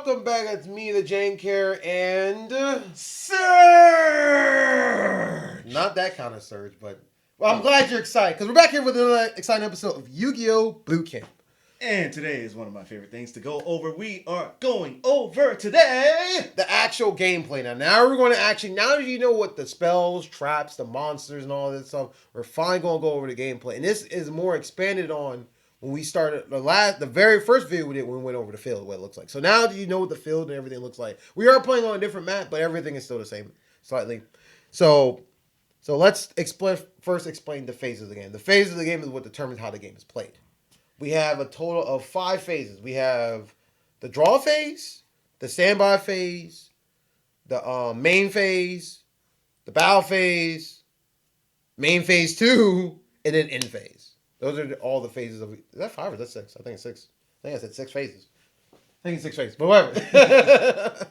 welcome back. It's me, the Jane Care, and Surge! Not that kind of Surge, but well, I'm glad you're excited because we're back here with another exciting episode of Yu-Gi-Oh! Boot Camp. And today is one of my favorite things to go over. We are going over today the actual gameplay. Now we're going to actually, now that you know what the spells, traps, the monsters, and all this stuff, we're finally going to go over the gameplay. And this is more expanded on when we started the very first video we did when we went over the field, what it looks like. So now that you know what the field and everything looks like, we are playing on a different map, but everything is still the same slightly. So let's first explain the phases of the game. The phases of the game is what determines how the game is played. We have a total of 5 phases. We have the draw phase, the standby phase, the main phase, the battle phase, main phase 2, and then end phase. Those are all the phases of. Is that 5 or is that 6? I think it's 6. I think I said 6 phases. I think it's 6 phases, but whatever.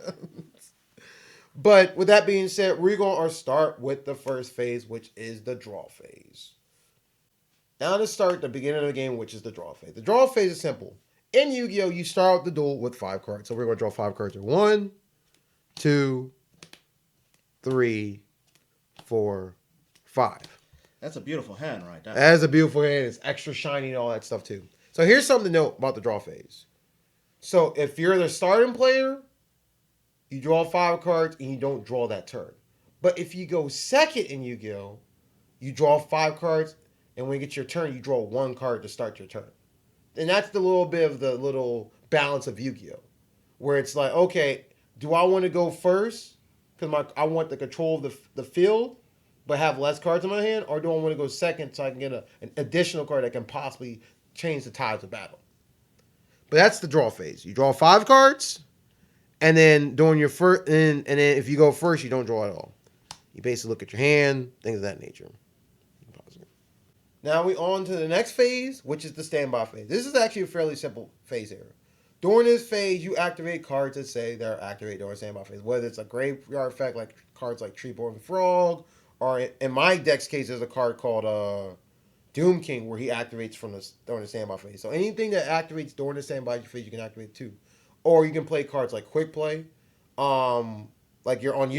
But with that being said, we're going to start with the first phase, which is the draw phase. Now to start the beginning of the game, which is the draw phase. The draw phase is simple. In Yu-Gi-Oh, you start out the duel with 5 cards. So we're going to draw 5 cards. 1, 2, 3, 4, 5. That's a beautiful hand right there. That is a beautiful hand. It's extra shiny and all that stuff too. So here's something to note about the draw phase. So if you're the starting player, you draw 5 cards and you don't draw that turn. But if you go second in Yu-Gi-Oh, you draw 5 cards. And when you get your turn, you draw 1 card to start your turn. And that's the little bit of the little balance of Yu-Gi-Oh! Where it's like, okay, do I want to go first? Because I want the control of the field, but have less cards in my hand? Or do I want to go second so I can get an additional card that can possibly change the tides of battle? But that's the draw phase. You draw 5 cards, and then during your first, and then if you go first, you don't draw at all. You basically look at your hand, things of that nature. Now we on to the next phase, which is the standby phase. This is actually a fairly simple phase here. During this phase, you activate cards that say they're activated during standby phase. Whether it's a graveyard effect like cards like Treeborn Frog, or in my deck's case, there's a card called Doom King where he activates during the standby phase. So anything that activates during the standby phase, you can activate too. Or you can play cards like Quick Play. Like you're on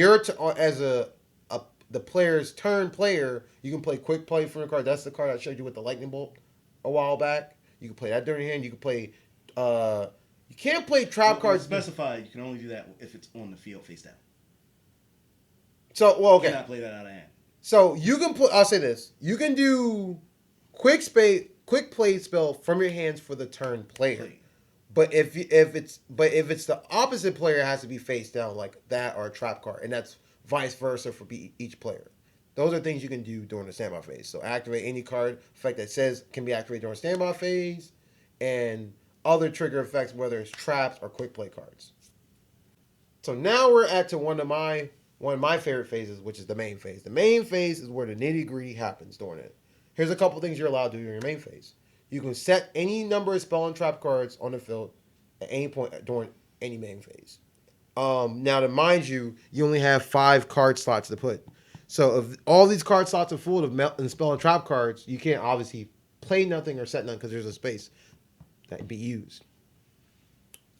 as the player's turn player, you can play Quick Play from the card. That's the card I showed you with the lightning bolt a while back. You can play that during your hand. You can play. You can't play trap cards. Specify you can only do that if it's on the field face down. So okay. You cannot play that out of hand. So you can put. I'll say this: you can do quick play spell from your hands for the turn player. But if it's the opposite player, it has to be face down like that or a trap card, and that's vice versa for each player. Those are things you can do during the standby phase. So activate any card effect that says can be activated during standby phase, and other trigger effects, whether it's traps or quick play cards. So now we're at to one of my favorite phases, which is the main phase. The main phase is where the nitty-gritty happens during it. Here's a couple things you're allowed to do during your main phase. You can set any number of spell and trap cards on the field at any point during any main phase. Now, to mind you, you only have 5 card slots to put. So if all these card slots are full of spell and trap cards, you can't obviously play nothing or set nothing because there's a space that can be used.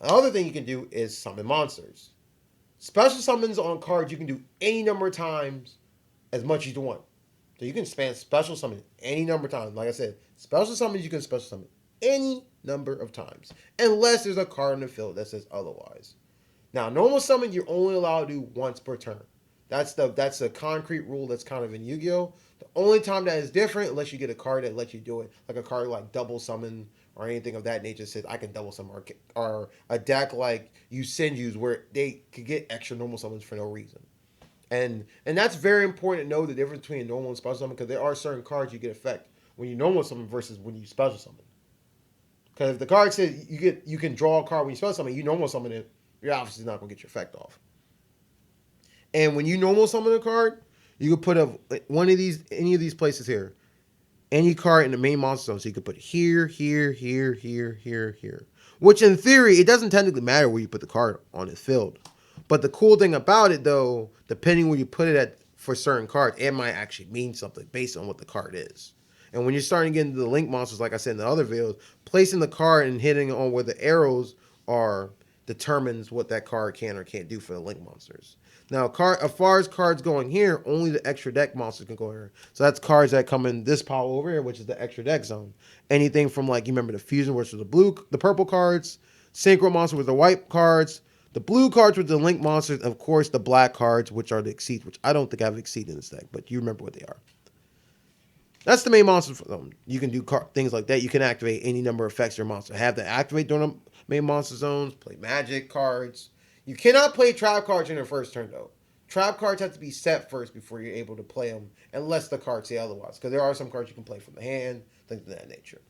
Another thing you can do is summon monsters. Special summons on cards you can do any number of times as much as you want. So you can span special summon any number of times. Like I said, special summons you can special summon any number of times. Unless there's a card in the field that says otherwise. Now, normal summon, you're only allowed to do once per turn. That's a concrete rule that's kind of in Yu-Gi-Oh! The only time that is different, unless you get a card that lets you do it, like a card like double summon or anything of that nature says I can double summon, or a deck like Senju's where they could get extra normal summons for no reason. And that's very important to know the difference between normal and special summon because there are certain cards you get effect when you normal summon versus when you special summon. Because if the card says you can draw a card when you special summon, you normal summon it, you're obviously not going to get your effect off. And when you normal summon a card, you can put any of these places here. Any card in the main monster zone. So you can put it here, here, here, here, here, here. Which in theory, it doesn't technically matter where you put the card on its field. But the cool thing about it though, depending where you put it at for certain cards, it might actually mean something based on what the card is. And when you're starting to get into the link monsters, like I said in the other videos, placing the card and hitting on where the arrows are determines what that card can or can't do for the link monsters. Now, as far as cards going here, only the extra deck monsters can go here. So that's cards that come in this pile over here, which is the extra deck zone. Anything from like, you remember the fusion, which was the purple cards, synchro monster with the white cards, the blue cards with the link monsters, and of course the black cards, which are the exceed, which I don't think I have exceed in this deck, but you remember what they are. That's the main monster for them. You can do things like that. You can activate any number of effects your monster have to activate during the main monster zones. Play magic cards. You cannot play trap cards in your first turn, though. Trap cards have to be set first before you're able to play them, unless the cards say otherwise. Because there are some cards you can play from the hand, things of that nature.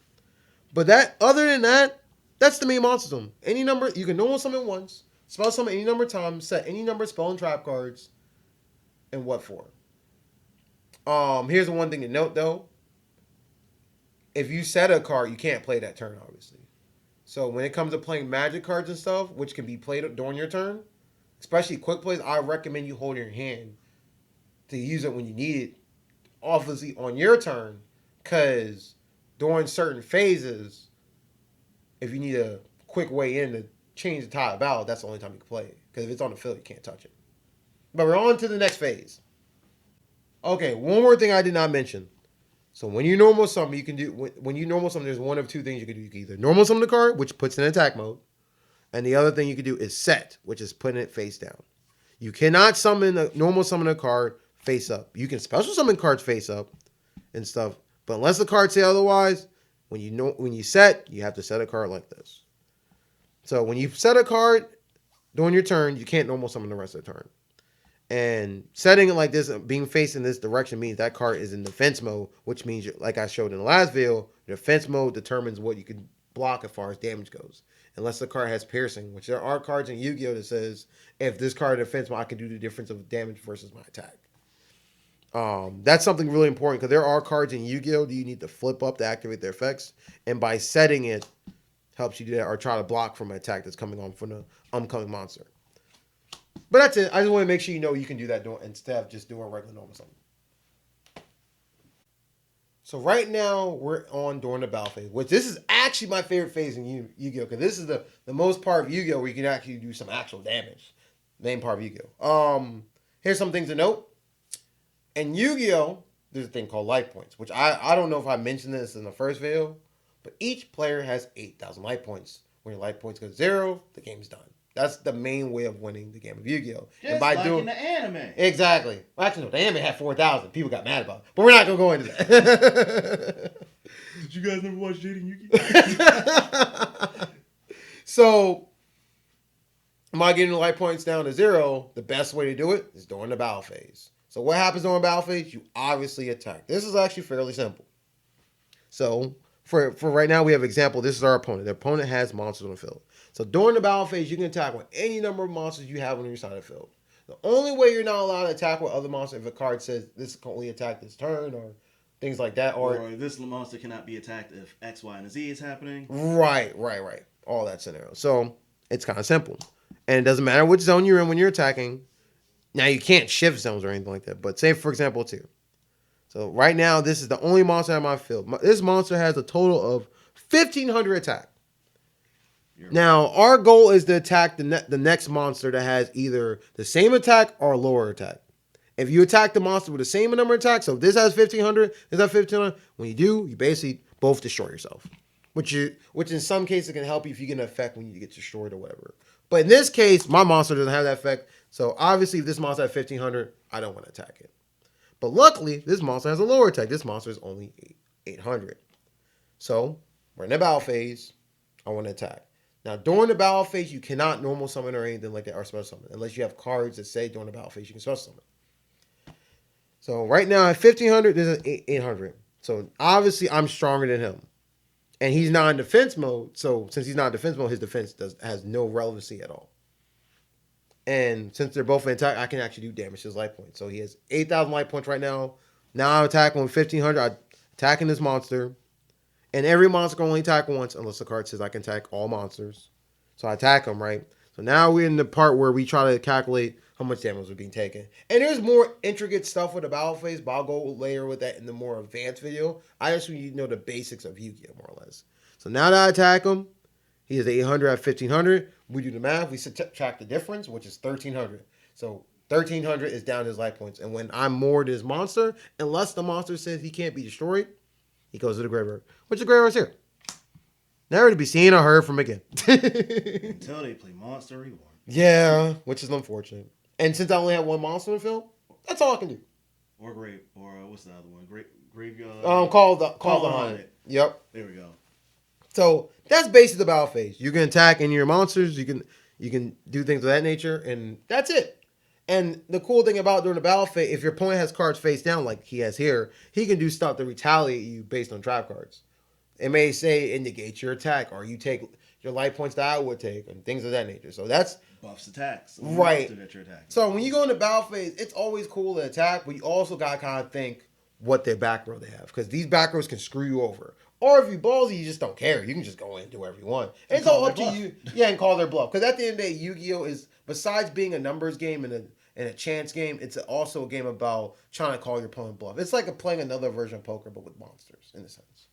But other than that, that's the main monster zone. Any number, you can normal summon once, spell summon any number of times, set any number of spell and trap cards, and what for. Here's the one thing to note, though. If you set a card, you can't play that turn, obviously. So when it comes to playing magic cards and stuff, which can be played during your turn, especially quick plays, I recommend you hold your hand to use it when you need it, obviously on your turn, because during certain phases, if you need a quick way in to change the tide of battle, that's the only time you can play it. Because if it's on the field, you can't touch it. But we're on to the next phase. Okay, one more thing I did not mention. So when you normal summon, you can do when you normal summon. There's one of two things you can do. You can either normal summon the card, which puts it in attack mode, and the other thing you can do is set, which is putting it face down. You cannot normal summon a card face up. You can special summon cards face up and stuff, but unless the cards say otherwise, when you set, you have to set a card like this. So when you set a card during your turn, you can't normal summon the rest of the turn. And setting it like this, being faced in this direction, means that card is in defense mode, which means, like I showed in the last video, defense mode determines what you can block as far as damage goes. Unless the card has piercing, which there are cards in Yu-Gi-Oh! That says, if this card is defense mode, I can do the difference of damage versus my attack. That's something really important, because there are cards in Yu-Gi-Oh! That you need to flip up to activate their effects. And by setting it, helps you do that, or try to block from an attack that's coming on from the upcoming monster. But that's it. I just want to make sure you know you can do that instead of just doing regular normal summon. So right now, we're on during the battle phase, which this is actually my favorite phase in Yu-Gi-Oh! Because this is the most part of Yu-Gi-Oh! Where you can actually do some actual damage. Main part of Yu-Gi-Oh! Here's some things to note. In Yu-Gi-Oh! There's a thing called life points, which I don't know if I mentioned this in the first video, but each player has 8,000 life points. When your life points go to 0, the game's done. That's the main way of winning the game of Yu-Gi-Oh! Just like in the anime. Exactly. Well, actually, no, the anime had 4,000. People got mad about it. But we're not going to go into that. Did you guys never watch Jade and Yugi? So, by getting the life points down to 0, the best way to do it is during the battle phase. So what happens during battle phase? You obviously attack. This is actually fairly simple. So, for right now, we have an example. This is our opponent. The opponent has monsters on the field. So during the battle phase, you can attack with any number of monsters you have on your side of the field. The only way you're not allowed to attack with other monsters if a card says this can only attack this turn or things like that. Or this monster cannot be attacked if X, Y, and Z is happening. Right. All that scenario. So it's kind of simple. And it doesn't matter which zone you're in when you're attacking. Now, you can't shift zones or anything like that. But say, for example, 2. So right now, this is the only monster on my field. This monster has a total of 1,500 attack. Now, our goal is to attack the next monster that has either the same attack or lower attack. If you attack the monster with the same number of attacks, so if this has 1,500, this has 1,500, when you do, you basically both destroy yourself. Which in some cases can help you if you get an effect when you get destroyed or whatever. But in this case, my monster doesn't have that effect. So obviously, if this monster has 1,500, I don't want to attack it. But luckily, this monster has a lower attack. This monster is only 800. So we're in the battle phase. I want to attack. Now, during the battle phase, you cannot normal summon or anything like that, or special summon, unless you have cards that say during the battle phase you can special summon. So right now at 1,500, this is 800. So obviously, I'm stronger than him. And he's not in defense mode. So since he's not in defense mode, his defense has no relevancy at all. And since they're both in attack, I can actually do damage to his life points. So he has 8,000 life points right now. Now I'm attacking with 1,500. I'm attacking this monster. And every monster can only attack once unless the card says I can attack all monsters. So I attack them, right? So now we're in the part where we try to calculate how much damage is being taken. And there's more intricate stuff with the battle phase, but I'll go later with that in the more advanced video. I just want you to know the basics of Yu-Gi-Oh! More or less. So now that I attack him, He is 800 at 1500. We do the math. We subtract the difference, which is 1300. So 1300 is down his life points. And when I'm moored his monster, unless the monster says he can't be destroyed, he goes to the graveyard. Which the graveyard's here. Never to be seen or heard from again. Until they play Monster Reborn. Yeah, which is unfortunate. And since I only have one monster in the field, that's all I can do. Or what's the other one? Graveyard. Call the Haunted. Yep. There we go. So that's basically the battle phase. You can attack any of your monsters. You can do things of that nature, and that's it. And the cool thing about during the battle phase, if your opponent has cards face down like he has here, he can do stuff to retaliate you based on trap cards. It may say it negates your attack, or you take your life points that I would take, and things of that nature. So that's buffs attacks. Right. That you're attacking. So when you go into battle phase, it's always cool to attack, but you also got to kind of think what their back row they have, because these back rows can screw you over. Or if you ballsy, you just don't care. You can just go in and do whatever you want. And it's all up to you. Yeah, and call their bluff. Because at the end of the day, Yu-Gi-Oh! Is, besides being a numbers game and a chance game, it's also a game about trying to call your opponent bluff. It's like playing another version of poker, but with monsters, in a sense.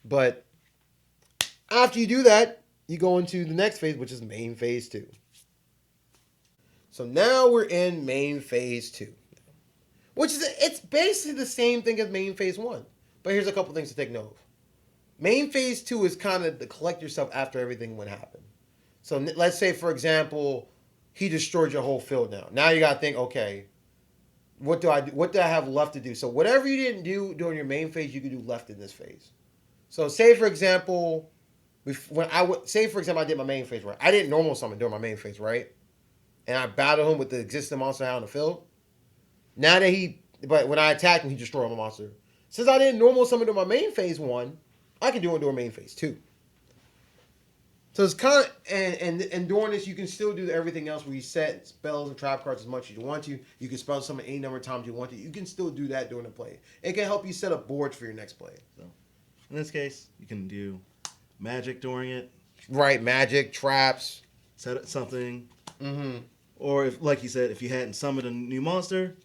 But after you do that, you go into the next phase, which is main phase 2. So now we're in main phase 2. Which is, it's basically the same thing as main phase 1. But here's a couple things to take note of. Main phase 2 is kind of to collect yourself after everything went happen. So let's say, for example, he destroyed your whole field now. Now you got to think, okay, what do I do? What do I have left to do? So whatever you didn't do during your main phase, you can do left in this phase. So say, for example, I did my main phase, right? I didn't normal summon during my main phase, right? And I battled him with the existing monster out on the field. But when I attacked him, he destroyed my monster. Since I didn't normal summon during my main phase 1, I can do it during main phase 2. So it's kind of, and during this, you can still do everything else where you set spells and trap cards as much as you want to. You can spell summon any number of times you want to. You can still do that during the play. It can help you set up boards for your next play. So in this case, you can do magic during it. Right, magic, traps. Set up something. Mm-hmm. Or if, like you said, if you hadn't summoned a new monster,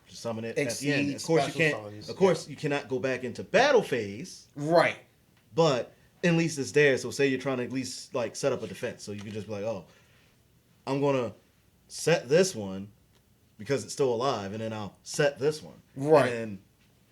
just summon it at the end. Of course you can't. Summons. Of course you cannot go back into battle phase. Right. But at least it's there. So say you're trying to at least like set up a defense. So you can just be like, oh, I'm gonna set this one because it's still alive, and then I'll set this one. Right. And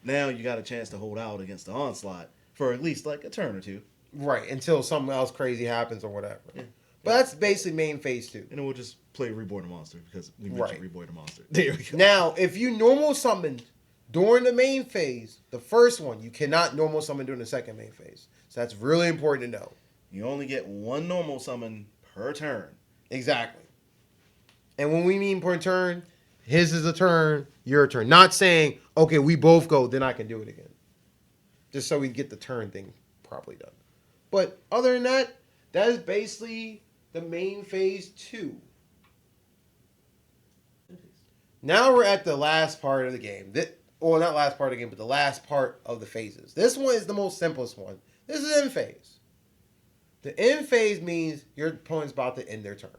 now you got a chance to hold out against the onslaught for at least like a turn or two. Right. Until something else crazy happens or whatever. Yeah. But that's basically main phase 2. And then we'll just play Reborn the Monster because we mentioned right. Reborn the Monster. There we go. Now, if you normal summoned during the main phase, the first one, you cannot normal summon during the second main phase. So that's really important to know. You only get one normal summon per turn. Exactly. And when we mean per turn, his is a turn, your turn. Not saying, okay, we both go, then I can do it again. Just so we get the turn thing properly done. But other than that, that is basically the main phase 2. Now we're at the last part of the game. Not last part of the game, but the last part of the phases. This one is the most simplest one. This is end phase. The end phase means your opponent's about to end their turn.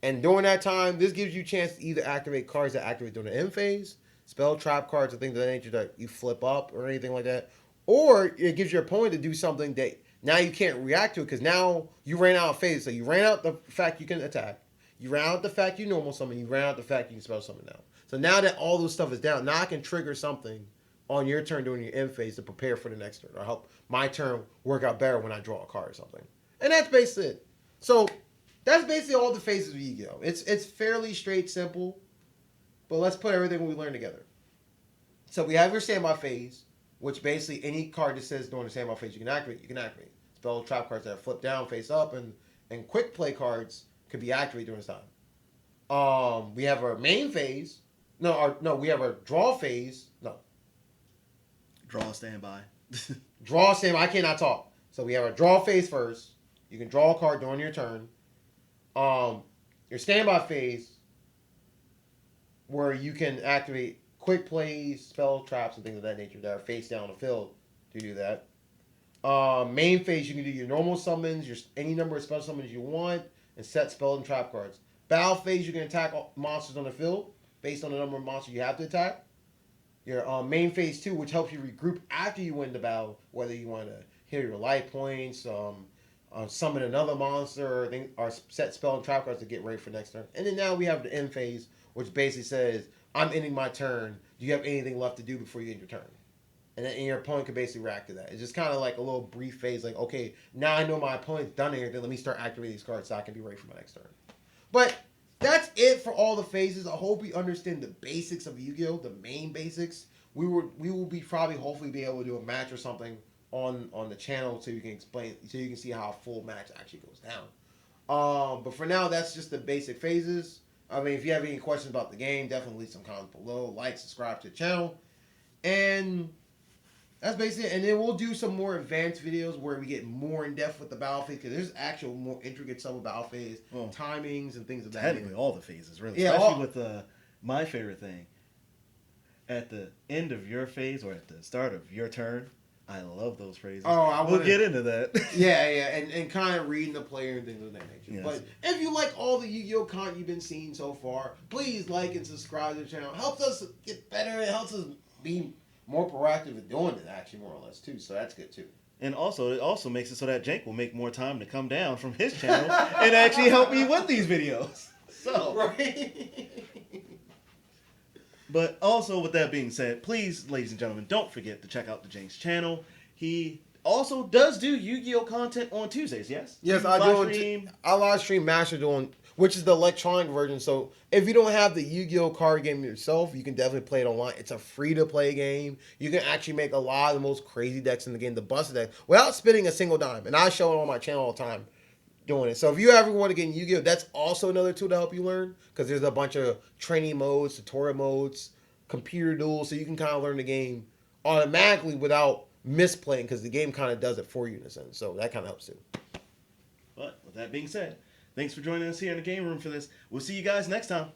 And during that time, this gives you a chance to either activate cards that activate during the end phase, spell trap cards or things of that nature that you flip up or anything like that. Or it gives your opponent to do something that now you can't react to it because now you ran out of phase. So you ran out the fact you can attack. You ran out the fact you normal summon. You ran out the fact you can spell summon now. So now that all those stuff is down, now I can trigger something on your turn during your end phase to prepare for the next turn or help my turn work out better when I draw a card or something. And that's basically it. So that's basically all the phases of Yu-Gi-Oh! It's fairly straight, simple, but let's put everything we learned together. So we have your standby phase, which basically any card that says during the standby phase you can activate. Spell trap cards that are flipped down, face up, and quick play cards could be activated during this time. We have our main phase. We have our draw phase. No. Draw standby. Draw standby. I cannot talk. So we have our draw phase first. You can draw a card during your turn. Your standby phase, where you can activate quick plays, spell traps, and things of that nature that are face down on the field to do that. Main phase, you can do your normal summons, any number of special summons you want, and set spell and trap cards. Battle phase, you can attack monsters on the field based on the number of monsters you have to attack. Your main phase 2, which helps you regroup after you win the battle, whether you want to heal your life points, summon another monster, or set spell and trap cards to get ready for next turn. And then now we have the end phase, which basically says, I'm ending my turn. Do you have anything left to do before you end your turn? And then your opponent can basically react to that. It's just kind of like a little brief phase, like, okay, now I know my opponent's done here, then let me start activating these cards so I can be ready for my next turn. But that's it for all the phases. I hope you understand the basics of Yu-Gi-Oh!, the main basics. We will be probably hopefully be able to do a match or something on the channel so you can explain, so you can see how a full match actually goes down. But for now, that's just the basic phases. I mean, if you have any questions about the game, definitely leave some comments below. Like, subscribe to the channel, and that's basically it. And then we'll do some more advanced videos where we get more in depth with the battle phase, because there's actual more intricate stuff with battle phase, timings and things of that. Technically, all the phases, really. Yeah, especially with my favorite thing. At the end of your phase or at the start of your turn, I love those phrases. We'll get into that. Yeah, and kind of reading the player and things of that nature. Yes. But if you like all the Yu-Gi-Oh! Content you've been seeing so far, please like and subscribe to the channel. It helps us get better. It helps us be more proactive at doing it, actually, more or less, too. So that's good, too. And also, it also makes it so that Jank will make more time to come down from his channel and actually help me with these videos. So, right. But also, with that being said, please, ladies and gentlemen, don't forget to check out the Jank's channel. He also does do Yu-Gi-Oh! Content on Tuesdays, yes? Yes, I do. I live stream Master Duel, which is the electronic version. So if you don't have the Yu-Gi-Oh! Card game yourself, you can definitely play it online. It's a free-to-play game. You can actually make a lot of the most crazy decks in the game, the busted deck, without spending a single dime. And I show it on my channel all the time doing it. So if you ever want to get in Yu-Gi-Oh!, that's also another tool to help you learn, because there's a bunch of training modes, tutorial modes, computer duels, so you can kind of learn the game automatically without misplaying, because the game kind of does it for you in a sense. So that kind of helps too. But with that being said, thanks for joining us here in the game room for this. We'll see you guys next time.